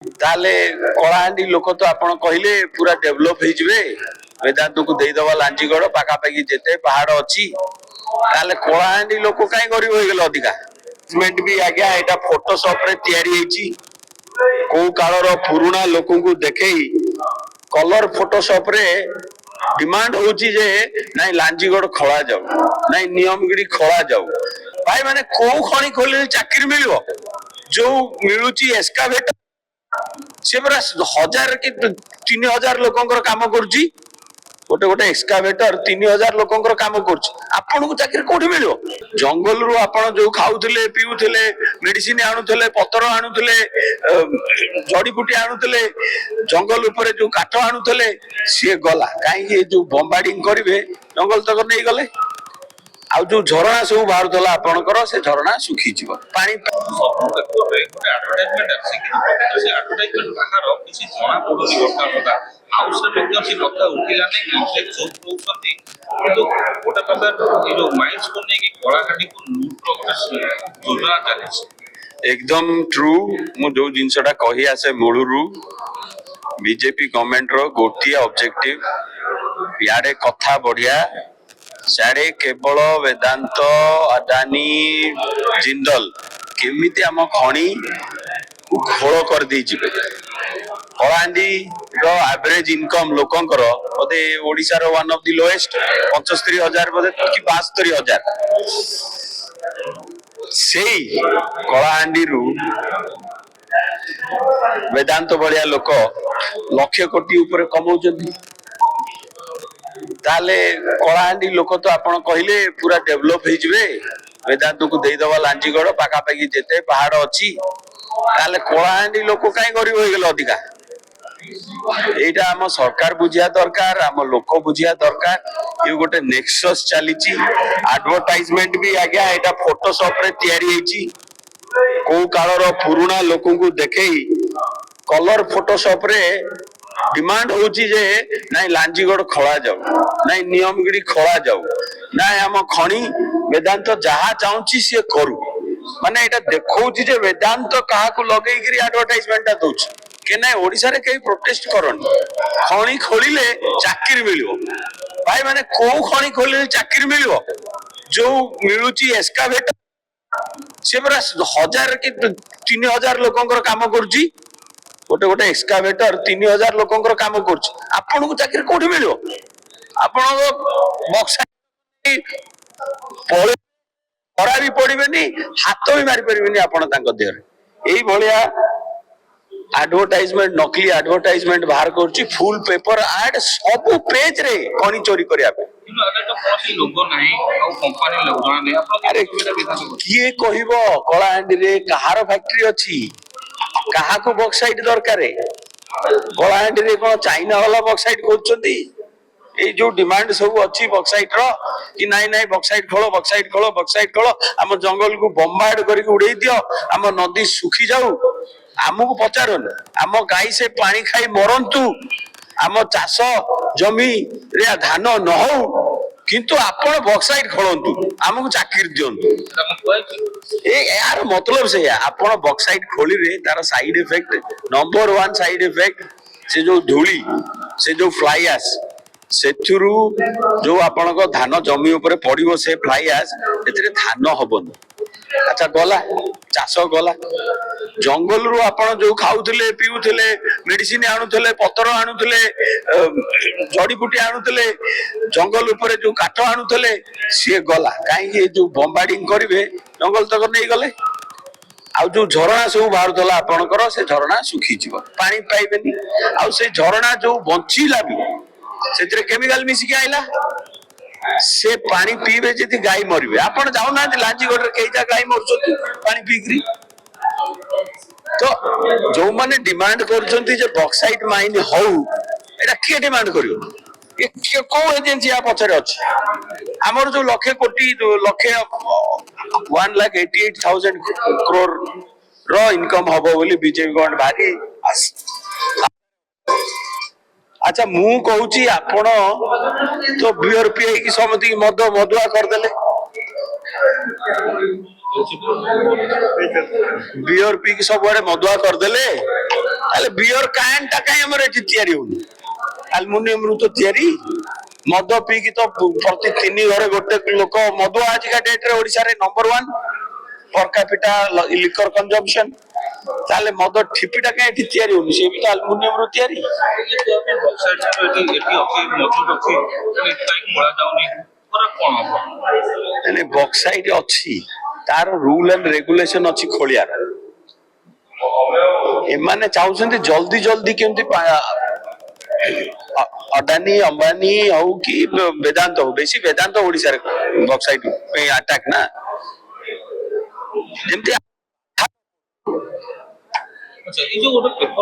ताले कलाहांडी लोक तो आपण कहले पूरा डेवलप हो जिवे वेदांत को देदवा लांजीगढ़ पाखापाखि जेते पहाड़ अच्छी ताले कलाहांडी लोक कहीं गरीब हो गले अधिका सिमेंट भी आज्ञा एटा फोटोशॉप रे तैयारी होईची को कालर पुराना लोक को देखई कलर फोटोशॉप रे डिमांड होची जे नहीं लांजीगढ़ खोला जाऊ नहीं नियमगिरी खोला जाऊ भाई माने को खणी खोले चाकरी मिलियो जो मिलुची एस्कावेटर से पूरा 1000 कि 3000 लोकंकर काम करुची गोटे गोटे एक्सकावेटर 3000 लोकंकर काम करुची आपन को चाकरी कोठी मिलियो जंगल रु आपन जो खाउथिले पिउथिले मेडिसिन आनुथिले पत्तर आनुथिले जड़ी बूटी आनुथिले जंगल ऊपर जो काठ आनुथिले से गला काहे जो बम्बार्डिंग करिवे जंगल तक नहीं गले आ जो झरणा सब बाहर आपणकर से झरणा सुखी जीव पानी एकदम ट्रू मु जो जिनसटा कही आसे मूलरू बीजेपी गवर्नमेंट रो गोटिए ऑब्जेक्टिव यारे कथा बढ़िया सारे केवल वेदांत अदानी जिंदल केमिति आम खणी घोल कर दी जिबे कलाहांडी रो average income लोकंकर Bodhe Odisha row one of the lowest 75,000 बोधे कि 72,000 सेई कलाहांडी रु वेदांत भलिया लोक लक्ष कोटी ऊपर कमाउछथि ताले कलाहांडी लोक तो आपण कहले पूरा डेवलप हो जिवे वेदांत को देदवा लांजीगढ़ पाखापाखि जेते पहाड़ अच्छी ताले कलाहांडी लोक कहीं गरीब हो गले अधिका एटा आम सरकार बुझिया दरकार आम लोक बुझिया दरकार ये गोटे नेक्सस चलीची एडवर्टाइजमेंट भी आज्ञा एटा फोटोशॉप रे तैयारी होईची को कालर पुराना लोक को देखई कलर फोटोशॉप रे डिमांड होची जे नहीं लांजीगढ़ खोला जाऊ नहीं नियमगिरी खोला जाऊ नहीं आम खणी वेदांत जहा चाहूची से करू माने एटा देखौची जे वेदांत कहा को लगई गिरी एडवर्टाइजमेंट दोछ के नहीं ओडिसा रे कई प्रोटेस्ट करन खणी खोलिले चाकरी मिलियो भाई माने को खणी खोलिले चाकरी मिलियो जो मिलुची एस्कावेटर से पूरा 1000 कि 3000 लोकंकर काम करुची गोटे गोटे एक्सकावेटर 3000 लोकंकर काम करुची आपन को चाकरी कोठी मिलियो आपन बक्साइट पळे परा भी पड़िबेनी हाथ भी मारी परिबेनी आपन तांको देहरे एई भलिया एडवर्टाइजमेंट नकली एडवर्टाइजमेंट बाहर करुची फुल पेपर एड सब पेज रे कणी चोरी करिया पे अरे किए कहिबो कलाहांडी रे कहार फैक्ट्री अछि कहा को बक्साइट दरकार कलाहांडी रे कोन चाइना वाला बक्साइट खोजछंती ए जो डिमांड सब अच्छी बक्साइट रो कि नहीं नहीं बक्साइट खोलो बक्साइट खोलो बक्साइट खोलो आम जंगल को बम्बार्ड करके उड़े दियो आम नदी सुखी जाऊ आमको पचारन आम गाई से पानी खाई मरंतु आम चाष जमी रे धान न हो किंतु आपण बक्साइट खोलंतु आमको चाकरी दियंतु ए यार मतलब से आपण बक्साइट खोली रे तार side effect number 1 side effect से जो धूली से जो फ्लाई आस सेथुरु जो आपण को धान जमी ऊपर पड़िबो से फ्लाई आस एतरे धान हबन अच्छा गला चाष गला जंगल रु आपण जो खाउथिले पिउथिले मेडिसिन आनुथिले पत्तर आनुथिले जड़ी बूटी आनुथिले जंगल ऊपर जो काठ आनुथिले से गला काहे जो बम्बार्डिंग करिवे जंगल तक नहीं गले आ जो झरणा सब बाहर आपणकर से झरणा सुखी जीव पानी पाइबेनी आ से झरणा जो बंचिला भी सेतरे केमिकल मिसिक आइला से पानी पीबे जति गाय मरिबे आपण जाउ ना लांजीगढ़ रे केइजा गाय मरछथि पानी पीकरी तो जो माने डिमांड करछथि जे बॉक्साइट माइन हो एटा के डिमांड करियो ए को एजेंसी आ पछरे अछि हमर जो लखे कोटी लखे 1,88,000 करोड़ रो इनकम हबो बोली बीजेपी गवर्नमेंट भारी अच्छा मु कहूची आपण तो बियर पी की समति मद मदुआ कर देले बियर पी की सब बड़े मदुआ कर देले ତାହେଲେ ବିୟର କାନଟା କାଇଁ ଆମର ଏଠି ତିଆରି ହଉନି? ଆଲୁମିନିୟମ ରୁ ତ ତିଆରି। ମଦ ପିଇକି ତ ପ୍ରତି 3 ଘରେ ଗୋଟେ ଲୋକ ମଦୁଆ ଆଜିକା ଡେଟରେ ଓଡିଶାରେ ନମ୍ବର 1 ପର କ୍ୟାପିଟା ଲିକର କନଜମ୍ପସନ। ତାହେଲେ ମଦ ଠିପିଟା କାଇଁ ଏଠି ତିଆରି ହଉନି? ସେ ବି ତ ଆଲୁମିନିୟମ ରୁ ତିଆରି। ବକ୍ସାଇଟ୍ ଅଛି, ତାର ରୁଲ ଆଣ୍ଡ ରେଗୁଲେସନ ଅଛି ଖୋଳିଆର। ଏମାନେ ଚାହୁଛନ୍ତି ଜଲ୍ଦି ଜଲ୍ଦି କେମିତି ଅଦାନୀ ଅମ୍ବାନୀ ହଉ କି ବେଦାନ୍ତ ହଉ, ବେଶୀ ବେଦାନ୍ତ ଓଡିଶାରେ ବକ୍ସାଇଟ୍ ପାଇଁ ଆଟାକ ନା। ଯେମିତି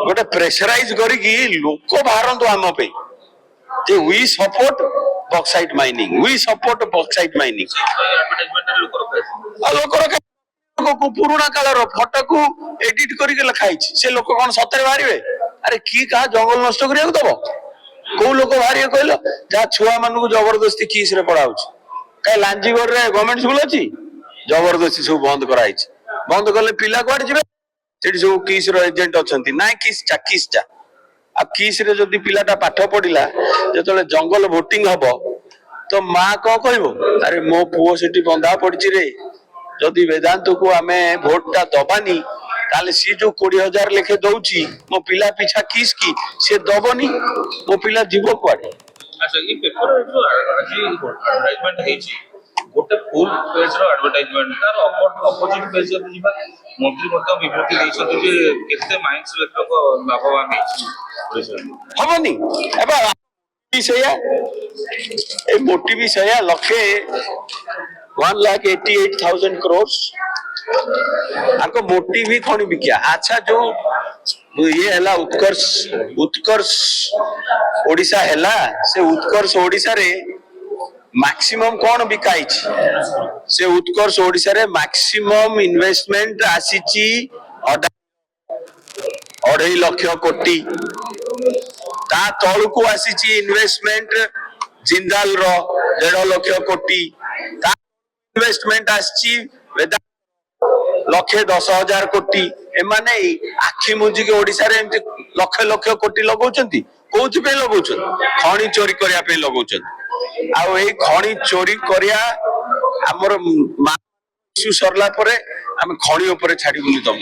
ଗୋଟେ ପ୍ରେସରାଇଜ କରିକି ଲୋକ ବାହାରନ୍ତୁ ଆମ ପାଇଁ ଯେ we support bauxite mining, we support bauxite mining. पुराणा कालर फटो को एडिट करके लिखाई से लोक कौन सतरे बाहर? अरे की कहा जंगल नष्ट करिया दब? कौ लोक बाहर कहल? जहाँ छुआ मान जबरदस्ती किस रे पढ़ा कहीं लांजीगढ़ रे गवर्नमेंट स्कूल अच्छी जबरदस्ती सब बंद कराई। बंद कले पिला कुआडे जिवे? सेठी सब किस रो एजेंट अछंती ना किसचा आ किस रे जदी पिलाटा पाठ पढ़िला जेतले जंगल भोटिंग हबो तो माँ कौन कहबो? अरे मो पुओ सेठी बंधा पड़ची रे, जदि वेदांत को आमे भोटटा दबानी ताले सी जो 20,000 लेखे दउची मो पिला पिछा किस की से दबनी, मो पिला जीवो कुआडे? अच्छा ये पेपर जो आज एडवर्टाइजमेंट हेची गोटे फुल पेज रो एडवर्टाइजमेंट तार अपोजिट पेज जब जिबा मंत्री मत विभूति दैछथि जे केते माइंस लोक लाभवान हेची हबनी। एबा सेया ए मोटी भी सेया लखे 1,88,000 crores आको मोटी भी खणी बिकिया। अच्छा जो ये हला उत्कर्ष ओडिशा हला से उत्कर्ष ओडिशा रे मैक्सिमम कौन बिकाई? से उत्कर्ष ओडिशा रे मैक्सिमम इन्वेस्टमेंट आसीची 2.5 लाख कोटी। ता तळकू आसीची इन्वेस्टमेंट जिंदाल रो 1.5 लाख कोटी। ता इन्वेस्टमेंट आसीची वेदा 1,10,000 कोटी। एमाने आखि मुंजी के ओडिशा रे एमती लक्ष लक्ष कोटी लगाउछंती कोउथि पे लगाउछंती? खणी चोरी करिया पे लगाउछंती। आ ए खणी चोरी करिया हमर इश्यू सरला परे हम खणी ऊपर छाडी बुनी तम